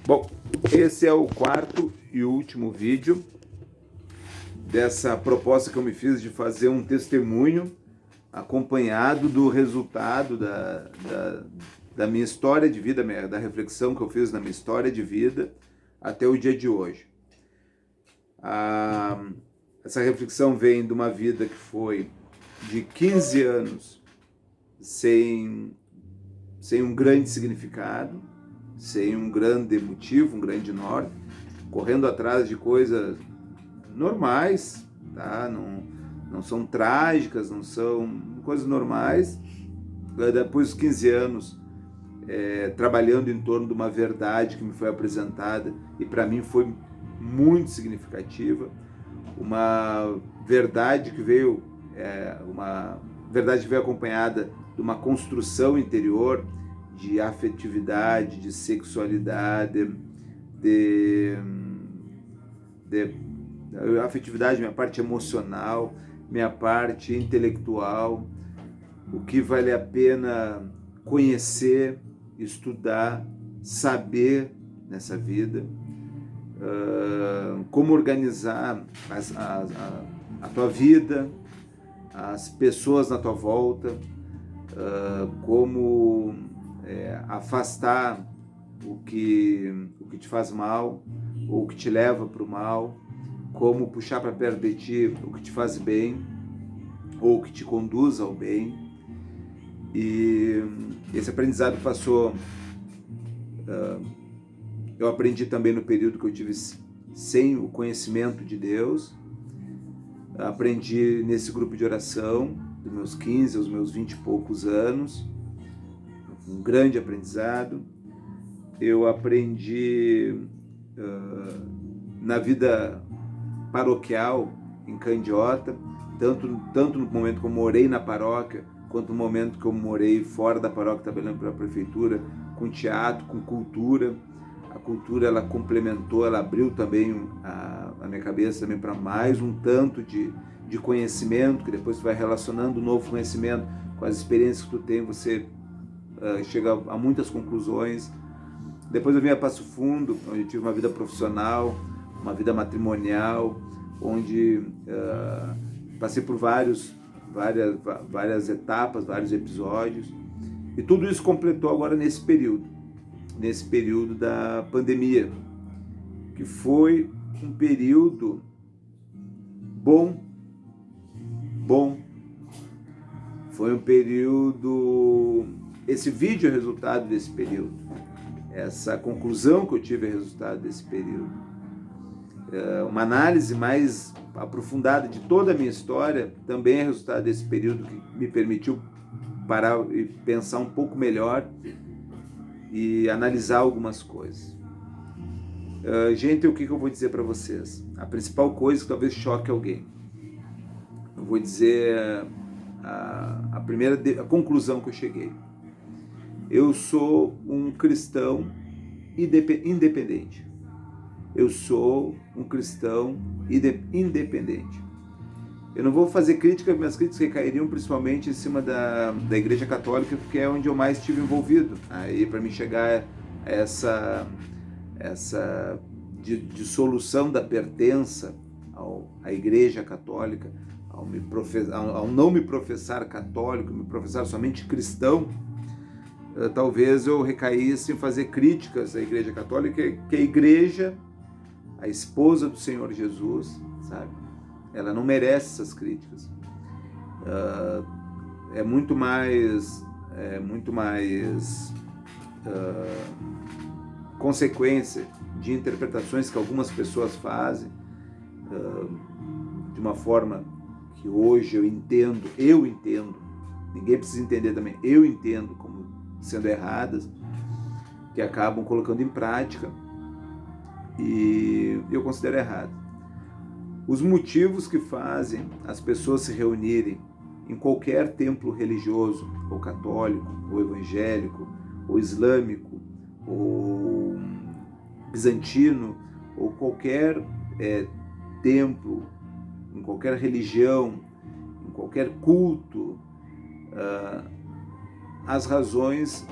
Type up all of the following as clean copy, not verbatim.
Bom, esse é o quarto e último vídeo dessa proposta que eu me fiz de fazer um testemunho acompanhado do resultado da minha história de vida, da reflexão que eu fiz na minha história de vida até o dia de hoje. Essa reflexão vem de uma vida que foi de 15 anos sem um grande significado, sem um grande motivo, um grande norte, correndo atrás de coisas normais, tá? Não são trágicas, não são coisas normais. Depois dos 15 anos, trabalhando em torno de uma verdade que me foi apresentada e para mim foi muito significativa, uma verdade que veio acompanhada de uma construção interior de afetividade, de sexualidade, de afetividade, minha parte emocional, minha parte intelectual, o que vale a pena conhecer, estudar, saber nessa vida, como organizar a tua vida, as pessoas na tua volta, como afastar o que te faz mal, ou o que te leva para o mal, como puxar para perto de ti o que te faz bem, ou o que te conduz ao bem. E esse aprendizado passou, eu aprendi também no período que eu tive sem o conhecimento de Deus, aprendi nesse grupo de oração, dos meus 15 aos meus 20 e poucos anos, um grande aprendizado. Eu aprendi na vida paroquial em Candiota, tanto no momento que eu morei na paróquia, quanto no momento que eu morei fora da paróquia, trabalhando para a prefeitura, com teatro, com cultura. A cultura, ela complementou, ela abriu também a minha cabeça também para mais um tanto de conhecimento, que depois você vai relacionando o novo conhecimento com as experiências que tu tem, você chega a muitas conclusões. Depois eu vim a Passo Fundo, onde eu tive uma vida profissional, uma vida matrimonial, onde passei por várias etapas, vários episódios, e tudo isso completou agora nesse período da pandemia, que foi um período bom, foi um período, esse vídeo é resultado desse período, essa conclusão que eu tive é resultado desse período, uma análise mais aprofundada de toda a minha história também é resultado desse período, que me permitiu parar e pensar um pouco melhor e analisar algumas coisas. Gente, o que eu vou dizer para vocês? A principal coisa que talvez choque alguém. Eu vou dizer a conclusão que eu cheguei. Eu sou um cristão independente. Eu sou um cristão independente. Eu não vou fazer crítica, minhas críticas recairiam principalmente em cima da Igreja Católica, porque é onde eu mais estive envolvido. Aí, para mim chegar a essa dissolução da pertença à Igreja Católica, ao não me professar católico, me professar somente cristão, talvez eu recaísse em fazer críticas à Igreja Católica, que a Igreja, a esposa do Senhor Jesus, sabe? Ela não merece essas críticas. É muito mais consequência de interpretações que algumas pessoas fazem, de uma forma que hoje eu entendo, ninguém precisa entender também, eu entendo como sendo erradas, que acabam colocando em prática, e eu considero errado. Os motivos que fazem as pessoas se reunirem em qualquer templo religioso, ou católico, ou evangélico, ou islâmico, ou bizantino, ou qualquer templo, em qualquer religião, em qualquer culto, as razões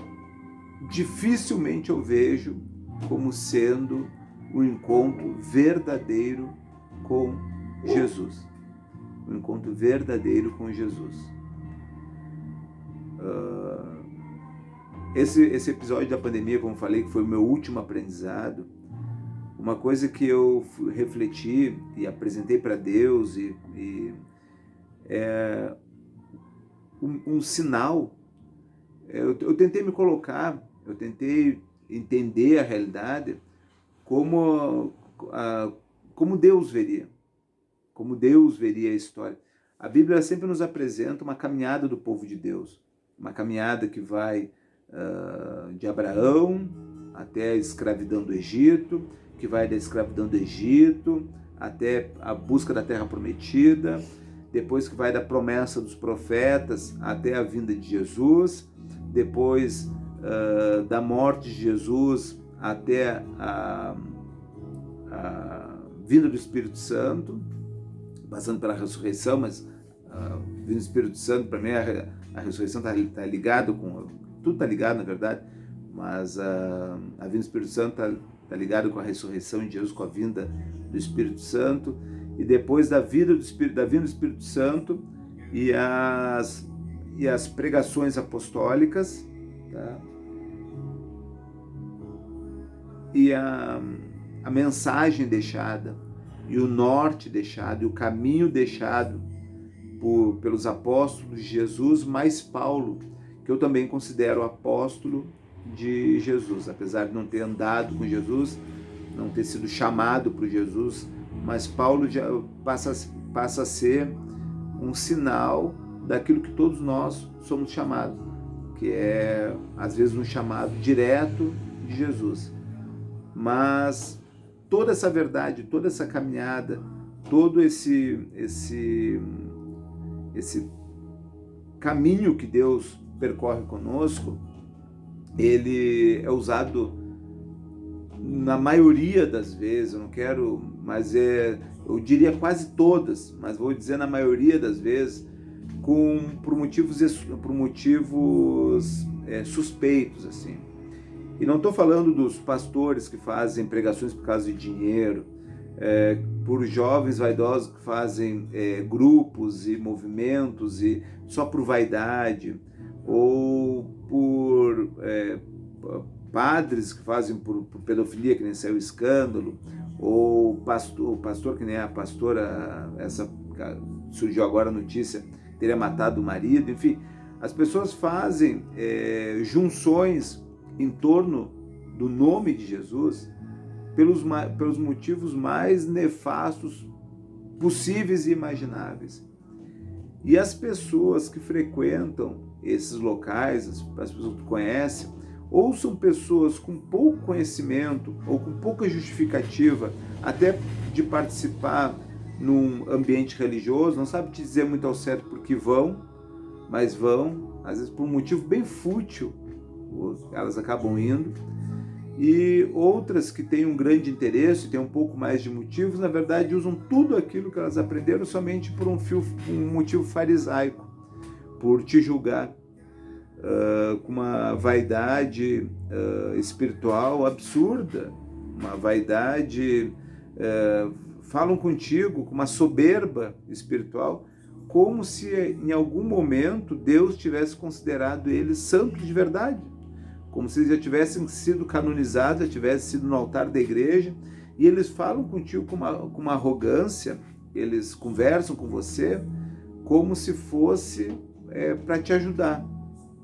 dificilmente eu vejo como sendo o encontro verdadeiro com Jesus. O encontro verdadeiro com Jesus. Esse episódio da pandemia, como falei, que foi o meu último aprendizado, uma coisa que eu refleti e apresentei para Deus é um sinal. Eu tentei me colocar, eu tentei entender a realidade como Deus veria, a história. A Bíblia sempre nos apresenta uma caminhada do povo de Deus, uma caminhada que vai de Abraão até a escravidão do Egito, que vai da escravidão do Egito até a busca da terra prometida, depois que vai da promessa dos profetas até a vinda de Jesus, depois da morte de Jesus até a vinda do Espírito Santo, passando pela ressurreição, mas a vinda do Espírito Santo, para mim, a ressurreição está ligado com... Tudo está ligado, na verdade, mas a vinda do Espírito Santo está ligado com a ressurreição de Jesus, com a vinda do Espírito Santo, e depois da vinda do Espírito Santo e as pregações apostólicas, tá? E a mensagem deixada, e o norte deixado, e o caminho deixado pelos apóstolos de Jesus, mais Paulo, que eu também considero apóstolo de Jesus, apesar de não ter andado com Jesus, não ter sido chamado por Jesus, mas Paulo já passa a ser um sinal daquilo que todos nós somos chamados, que é, às vezes, um chamado direto de Jesus. Mas toda essa verdade, toda essa caminhada, todo esse caminho que Deus percorre conosco, ele é usado na maioria das vezes, eu não quero, mas eu diria quase todas, mas vou dizer na maioria das vezes, por motivos suspeitos, assim. E não estou falando dos pastores que fazem pregações por causa de dinheiro, por jovens vaidosos que fazem grupos e movimentos e só por vaidade, ou por padres que fazem por pedofilia, que nem saiu o escândalo, ou pastor que nem a pastora, essa surgiu agora a notícia, teria matado o marido. Enfim, as pessoas fazem junções em torno do nome de Jesus pelos motivos mais nefastos possíveis e imagináveis. E as pessoas que frequentam esses locais, as pessoas que conhecem, ou são pessoas com pouco conhecimento ou com pouca justificativa até de participar num ambiente religioso, não sabe te dizer muito ao certo por que vão, mas vão, às vezes por um motivo bem fútil, elas acabam indo. E outras que têm um grande interesse, têm um pouco mais de motivos, na verdade usam tudo aquilo que elas aprenderam somente por um motivo farisaico, por te julgar, com uma vaidade espiritual absurda, uma vaidade, falam contigo com uma soberba espiritual, como se em algum momento Deus tivesse considerado eles santos de verdade, como se eles já tivessem sido canonizados, já tivessem sido no altar da igreja, e eles falam contigo com uma arrogância, eles conversam com você como se fosse para te ajudar,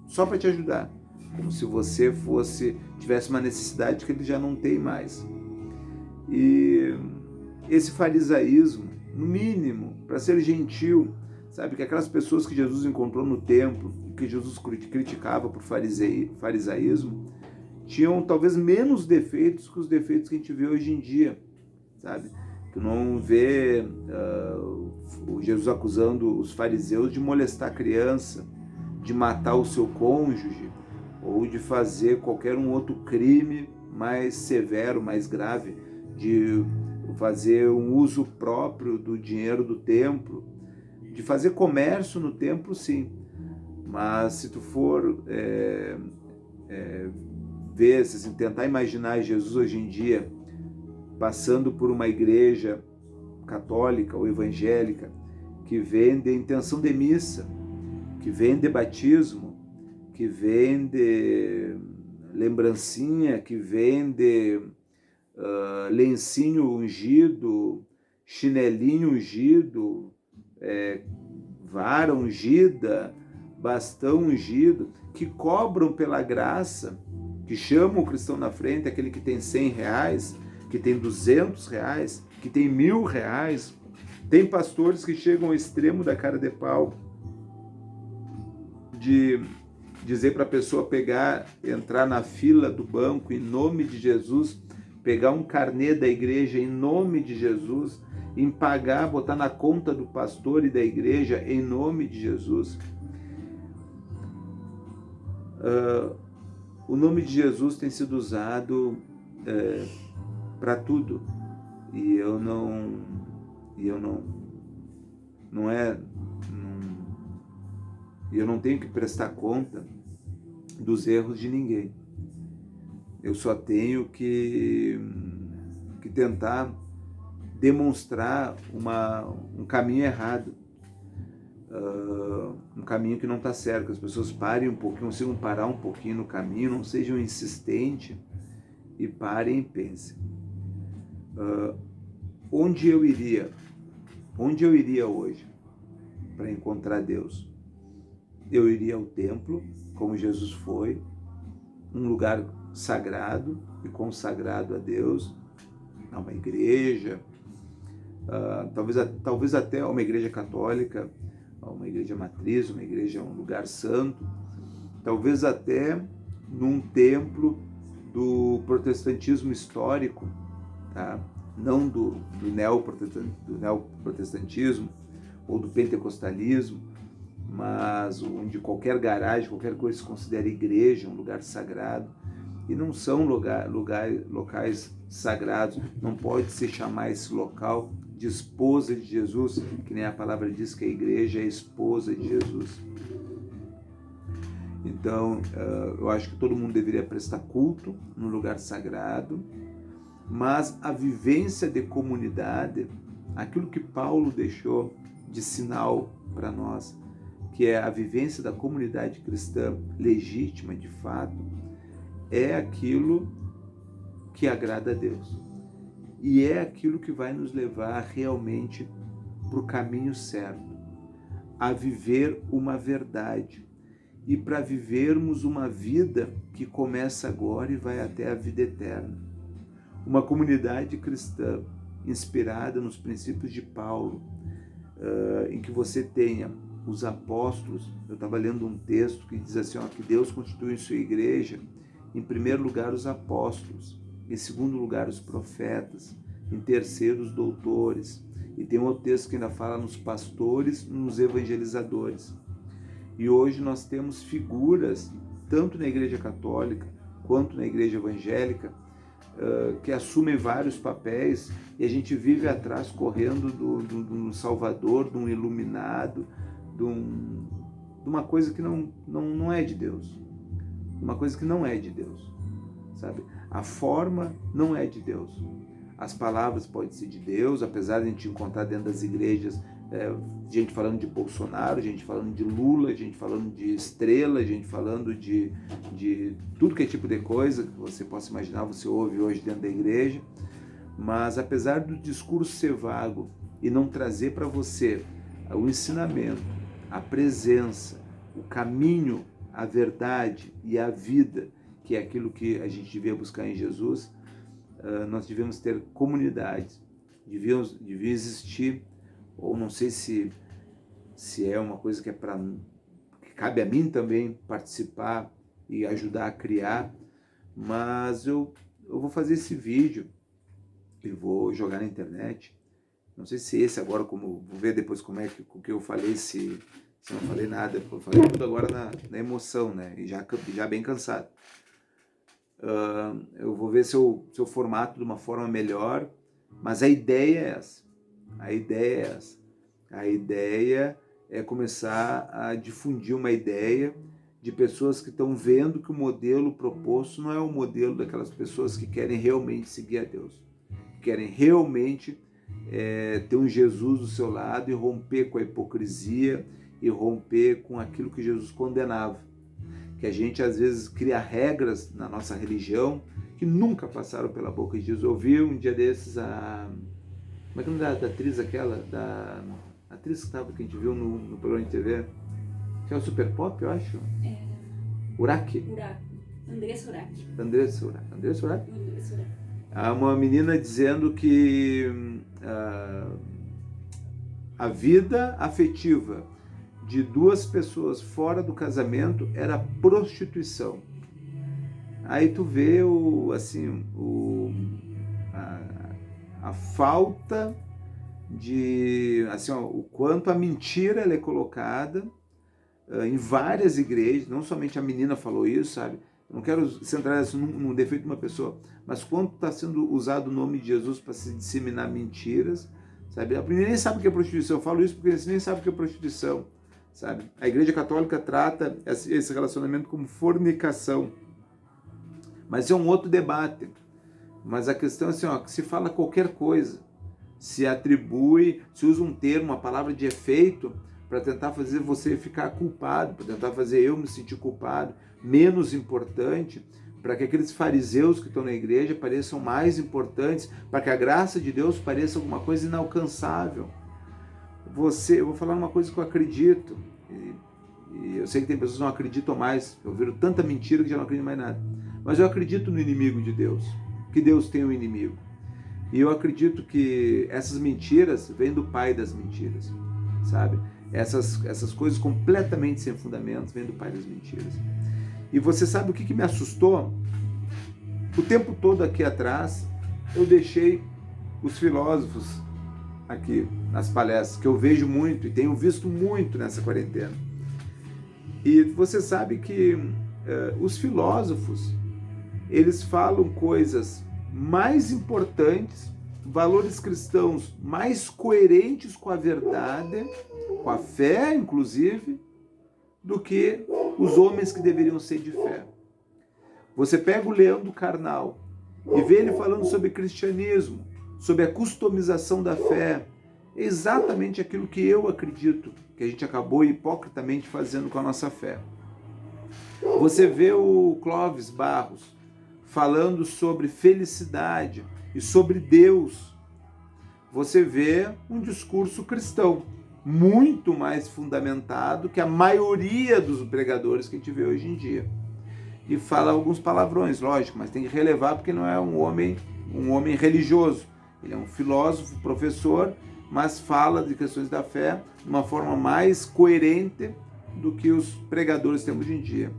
só para te ajudar, como se você tivesse uma necessidade que ele já não tem mais. E esse farisaísmo, no mínimo, para ser gentil, sabe, que aquelas pessoas que Jesus encontrou no templo, que Jesus criticava por farisaísmo, tinham talvez menos defeitos que os defeitos que a gente vê hoje em dia, sabe? Tu não vê Jesus acusando os fariseus de molestar a criança, de matar o seu cônjuge, ou de fazer qualquer um outro crime mais severo, mais grave, de fazer um uso próprio do dinheiro do templo, de fazer comércio no templo, sim. Mas se tu for ver, assim, tentar imaginar Jesus hoje em dia passando por uma igreja católica ou evangélica que vende intenção de missa, que vende batismo, que vende lembrancinha, que vende lencinho ungido, chinelinho ungido, vara ungida, bastão ungido, que cobram pela graça, que chamam o cristão na frente, aquele que tem R$100, que tem R$200, que tem R$1.000. Tem pastores que chegam ao extremo da cara de pau de dizer para a pessoa entrar na fila do banco em nome de Jesus, pegar um carnê da igreja em nome de Jesus, em pagar, botar na conta do pastor e da igreja em nome de Jesus. O nome de Jesus tem sido usado para tudo, e eu não tenho que prestar conta dos erros de ninguém. Eu só tenho que tentar demonstrar um caminho errado, um caminho que não está certo, que as pessoas parem um pouquinho, consigam parar um pouquinho no caminho, não sejam insistentes e parem e pensem. Onde eu iria hoje para encontrar Deus? Eu iria ao templo, como Jesus foi, um lugar sagrado e consagrado a Deus, a uma igreja, talvez até uma igreja católica, uma igreja matriz, uma igreja, um lugar santo, talvez até num templo do protestantismo histórico, tá? Não do neoprotestantismo ou do pentecostalismo, mas onde qualquer garagem, qualquer coisa se considera igreja, um lugar sagrado, e não são locais sagrados. Não pode se chamar esse local de esposa de Jesus, que nem a palavra diz que a igreja é a esposa de Jesus. Então, eu acho que todo mundo deveria prestar culto no lugar sagrado, mas a vivência de comunidade, aquilo que Paulo deixou de sinal para nós, que é a vivência da comunidade cristã legítima, de fato, é aquilo que agrada a Deus. E é aquilo que vai nos levar realmente para o caminho certo, a viver uma verdade. E para vivermos uma vida que começa agora e vai até a vida eterna. Uma comunidade cristã inspirada nos princípios de Paulo, em que você tenha os apóstolos. Eu estava lendo um texto que diz assim, que Deus constitui em sua igreja, em primeiro lugar os apóstolos, em segundo lugar os profetas, em terceiro os doutores, e tem outro texto que ainda fala nos pastores, nos evangelizadores. E hoje nós temos figuras, tanto na igreja católica quanto na igreja evangélica, que assumem vários papéis, e a gente vive atrás correndo do Salvador, de um iluminado, de uma coisa que não é de Deus. Uma coisa que não é de Deus, sabe? A forma não é de Deus. As palavras podem ser de Deus, apesar de a gente encontrar dentro das igrejas gente falando de Bolsonaro, gente falando de Lula, gente falando de estrela, gente falando de tudo que é tipo de coisa que você possa imaginar, você ouve hoje dentro da igreja. Mas apesar do discurso ser vago e não trazer para você o ensinamento, a presença, o caminho, a verdade e a vida, que é aquilo que a gente devia buscar em Jesus, nós devemos ter comunidades, devia existir, ou não sei se é uma coisa que que cabe a mim também participar e ajudar a criar, mas eu vou fazer esse vídeo e vou jogar na internet. Não sei se esse agora, vou ver depois como é que o que eu falei, se não falei nada, eu falei tudo agora na emoção, né? E já bem cansado. Eu vou ver se eu formato de uma forma melhor, mas a ideia é essa. A ideia é começar a difundir uma ideia de pessoas que estão vendo que o modelo proposto não é o modelo daquelas pessoas que querem realmente seguir a Deus, que querem realmente ter um Jesus do seu lado e romper com a hipocrisia e romper com aquilo que Jesus condenava. Que a gente às vezes cria regras na nossa religião que nunca passaram pela boca de Jesus. Eu vi um dia desses como é que é o nome da atriz aquela? Da atriz que a gente viu no programa de TV? Que é o Super Pop, eu acho. Urach. Andressa Urach. Andressa Urach? Há uma menina dizendo que a vida afetiva de duas pessoas fora do casamento era prostituição. Aí tu vê a falta de, o quanto a mentira ela é colocada em várias igrejas. Não somente a menina falou isso, sabe? Eu não quero centrar isso num defeito de uma pessoa, mas quanto está sendo usado o nome de Jesus para se disseminar mentiras, sabe? A menina nem sabe o que é prostituição. Eu falo isso porque eles nem sabem o que é prostituição, sabe? A Igreja Católica trata esse relacionamento como fornicação, mas é um outro debate. Mas a questão é que se fala qualquer coisa, se atribui, se usa um termo, uma palavra de efeito para tentar fazer você ficar culpado, para tentar fazer eu me sentir culpado, menos importante, para que aqueles fariseus que estão na igreja pareçam mais importantes, para que a graça de Deus pareça alguma coisa inalcançável. Eu vou falar uma coisa que eu acredito, e eu sei que tem pessoas que não acreditam mais, ouviram tanta mentira que já não acreditam mais nada, mas eu acredito no inimigo de Deus, que Deus tem um inimigo. E eu acredito que essas mentiras vêm do pai das mentiras, sabe? Essas coisas completamente sem fundamento vêm do pai das mentiras. E você sabe o que me assustou? O tempo todo aqui atrás, eu deixei os filósofos aqui nas palestras, que eu vejo muito e tenho visto muito nessa quarentena. E você sabe que os filósofos, eles falam coisas mais importantes, valores cristãos mais coerentes com a verdade, com a fé, inclusive, do que os homens que deveriam ser de fé. Você pega o Leandro Carnal e vê ele falando sobre cristianismo, sobre a customização da fé, é exatamente aquilo que eu acredito, que a gente acabou hipocritamente fazendo com a nossa fé. Você vê o Clóvis Barros falando sobre felicidade e sobre Deus. Você vê um discurso cristão muito mais fundamentado que a maioria dos pregadores que a gente vê hoje em dia. E fala alguns palavrões, lógico, mas tem que relevar porque não é um homem religioso. Ele é um filósofo, professor, mas fala de questões da fé de uma forma mais coerente do que os pregadores têm hoje em dia.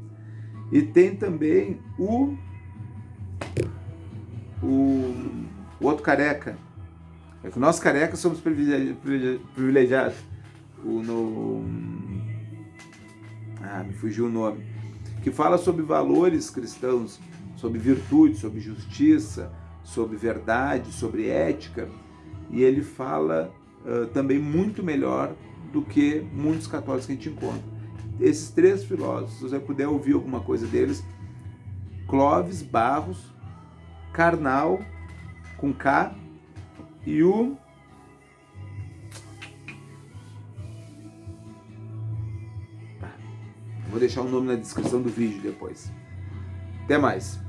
E tem também o outro careca. É que nós carecas somos privilegiados. Me fugiu o nome. Que fala sobre valores cristãos, sobre virtude, sobre justiça, sobre verdade, sobre ética. E ele fala também muito melhor do que muitos católicos que a gente encontra. Esses três filósofos, se você puder ouvir alguma coisa deles, Clóvis Barros, Carnal, com K, e o... Vou deixar o nome na descrição do vídeo depois. Até mais.